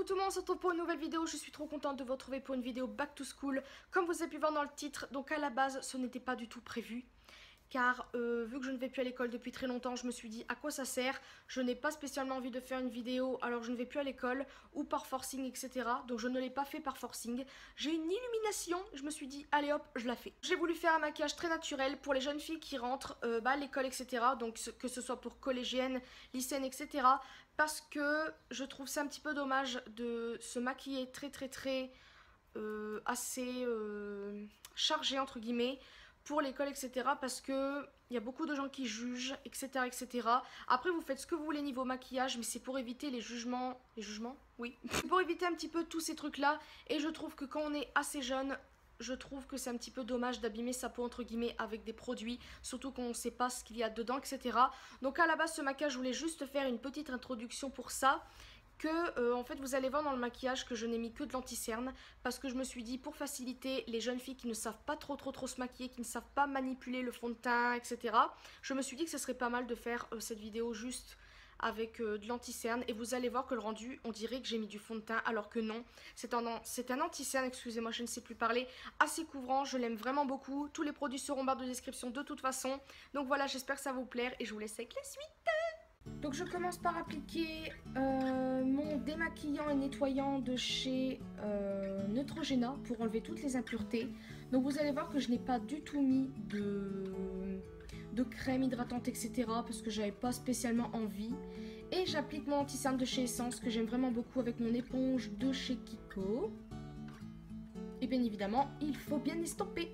tout le monde, on se retrouve pour une nouvelle vidéo. Je suis trop contente de vous retrouver pour une vidéo back to school. Comme vous avez pu voir dans le titre, donc à la base ce n'était pas du tout prévu. Car vu que je ne vais plus à l'école depuis très longtemps, je me suis dit à quoi ça sert. Je n'ai pas spécialement envie de faire une vidéo alors je ne vais plus à l'école ou par forcing, etc. Donc je ne l'ai pas fait par forcing. J'ai une illumination, je me suis dit allez hop, je la fais. J'ai voulu faire un maquillage très naturel pour les jeunes filles qui rentrent à l'école, etc. Donc que ce soit pour collégiennes, lycéennes, etc. Parce que je trouve ça un petit peu dommage de se maquiller très assez chargé entre guillemets pour l'école, etc. Parce que il y a beaucoup de gens qui jugent, etc., etc. Après, vous faites ce que vous voulez niveau maquillage, mais c'est pour éviter les jugements. Les jugements? Oui. Pour éviter un petit peu tous ces trucs-là. Et je trouve que quand on est assez jeune, je trouve que c'est un petit peu dommage d'abîmer sa peau, entre guillemets, avec des produits. Surtout qu'on ne sait pas ce qu'il y a dedans, etc. Donc à la base, ce maquillage, je voulais juste faire une petite introduction pour ça. En fait vous allez voir dans le maquillage que je n'ai mis que de l'anti-cerne parce que je me suis dit pour faciliter les jeunes filles qui ne savent pas trop se maquiller, qui ne savent pas manipuler le fond de teint, etc. Je me suis dit que ce serait pas mal de faire cette vidéo juste avec de l'anti-cerne et vous allez voir que le rendu on dirait que j'ai mis du fond de teint alors que non, c'est un anti-cerne, excusez-moi je ne sais plus parler, assez couvrant, je l'aime vraiment beaucoup. Tous les produits seront en barre de description de toute façon, donc voilà, j'espère que ça va vous plaire et je vous laisse avec la suite. Donc je commence par appliquer mon démaquillant et nettoyant de chez Neutrogena pour enlever toutes les impuretés. Donc vous allez voir que je n'ai pas du tout mis de crème hydratante, etc. parce que j'avais pas spécialement envie. Et j'applique mon anti-cerne de chez Essence que j'aime vraiment beaucoup avec mon éponge de chez Kiko. Et bien évidemment, il faut bien estomper.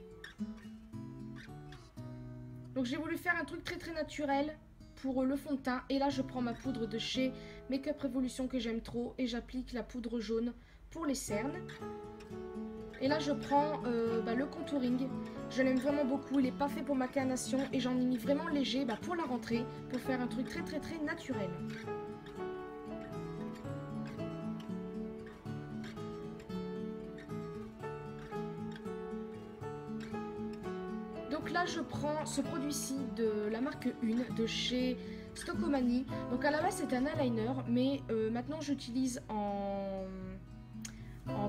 Donc j'ai voulu faire un truc très naturel pour le fond de teint et là je prends ma poudre de chez Make-up Revolution que j'aime trop et j'applique la poudre jaune pour les cernes et là je prends le contouring, je l'aime vraiment beaucoup, il n'est pas fait pour ma carnation et j'en ai mis vraiment léger pour la rentrée pour faire un truc très naturel. Donc là je prends ce produit-ci de la marque 1 de chez Stokomani. Donc à la base c'est un eyeliner mais maintenant j'utilise en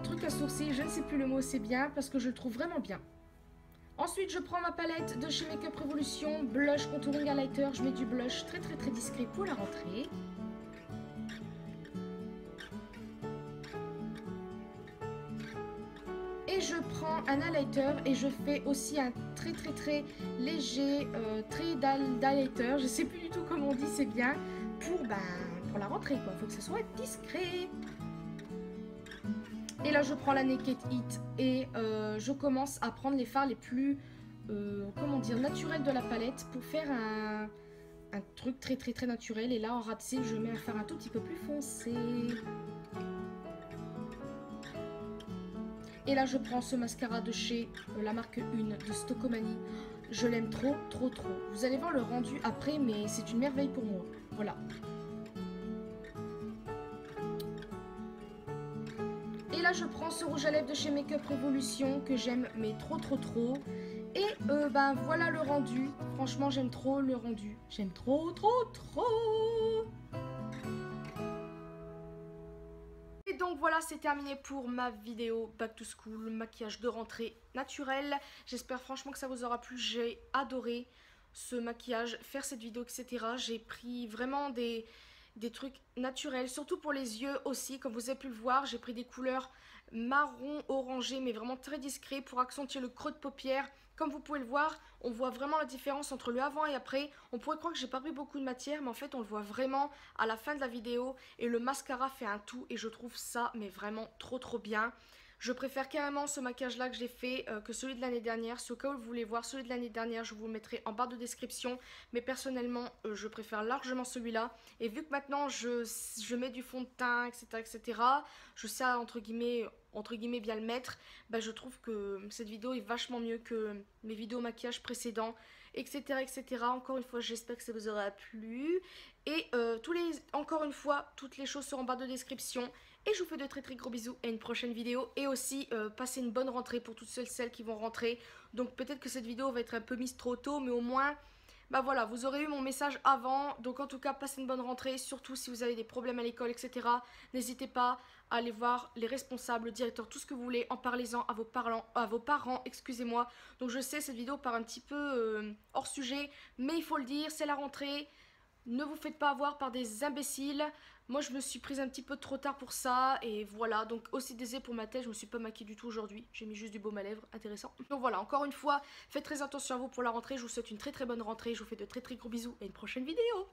truc à sourcils, je ne sais plus le mot, c'est bien parce que je le trouve vraiment bien. Ensuite je prends ma palette de chez Make-up Revolution, blush, contouring, highlighter, je mets du blush très discret pour la rentrée. Et je prends un highlighter et je fais aussi un très léger trait d'highlighter. Je sais plus du tout comment on dit, c'est bien. Pour la rentrée quoi, faut que ça soit discret. Et là je prends la Naked Heat et je commence à prendre les fards les plus, naturels de la palette pour faire un truc très naturel. Et là en ras de cils, je mets un fard un tout petit peu plus foncé. Et là je prends ce mascara de chez la marque 1 de Stokomani. Je l'aime trop. Vous allez voir le rendu après mais c'est une merveille pour moi. Voilà. Et là je prends ce rouge à lèvres de chez Make-up Revolution que j'aime mais trop. Et voilà le rendu. Franchement j'aime trop le rendu. J'aime trop. Et donc voilà, c'est terminé pour ma vidéo back to school, maquillage de rentrée naturel. J'espère franchement que ça vous aura plu, j'ai adoré ce maquillage, faire cette vidéo, etc. J'ai pris vraiment des trucs naturels, surtout pour les yeux aussi, comme vous avez pu le voir, j'ai pris des couleurs marron orangé mais vraiment très discret pour accentuer le creux de paupière. Comme vous pouvez le voir, on voit vraiment la différence entre le avant et après. On pourrait croire que j'ai pas pris beaucoup de matière mais en fait on le voit vraiment à la fin de la vidéo et le mascara fait un tout et je trouve ça mais vraiment trop bien. Je préfère carrément ce maquillage là que j'ai fait que celui de l'année dernière. Si au cas où vous voulez voir celui de l'année dernière, je vous le mettrai en barre de description. Mais personnellement, je préfère largement celui-là. Et vu que maintenant je mets du fond de teint, etc. je sais entre guillemets bien le mettre. Je trouve que cette vidéo est vachement mieux que mes vidéos maquillage précédents, etc. Encore une fois, j'espère que ça vous aura plu. Et encore une fois, toutes les choses seront en barre de description. Et je vous fais de très gros bisous à une prochaine vidéo. Et aussi, passez une bonne rentrée pour toutes celles qui vont rentrer. Donc peut-être que cette vidéo va être un peu mise trop tôt, mais au moins bah voilà, vous aurez eu mon message avant. Donc en tout cas, passez une bonne rentrée. Surtout si vous avez des problèmes à l'école, etc. N'hésitez pas à aller voir les responsables, le directeur, tout ce que vous voulez. En parlez-en à vos parents, excusez-moi. Donc je sais, cette vidéo part un petit peu hors sujet, mais il faut le dire, c'est la rentrée. Ne vous faites pas avoir par des imbéciles. Moi, je me suis prise un petit peu trop tard pour ça. Et voilà, donc aussi désolé pour ma tête. Je me suis pas maquillée du tout aujourd'hui. J'ai mis juste du baume à lèvres. Intéressant. Donc voilà, encore une fois, faites très attention à vous pour la rentrée. Je vous souhaite une très très bonne rentrée. Je vous fais de très très gros bisous et une prochaine vidéo.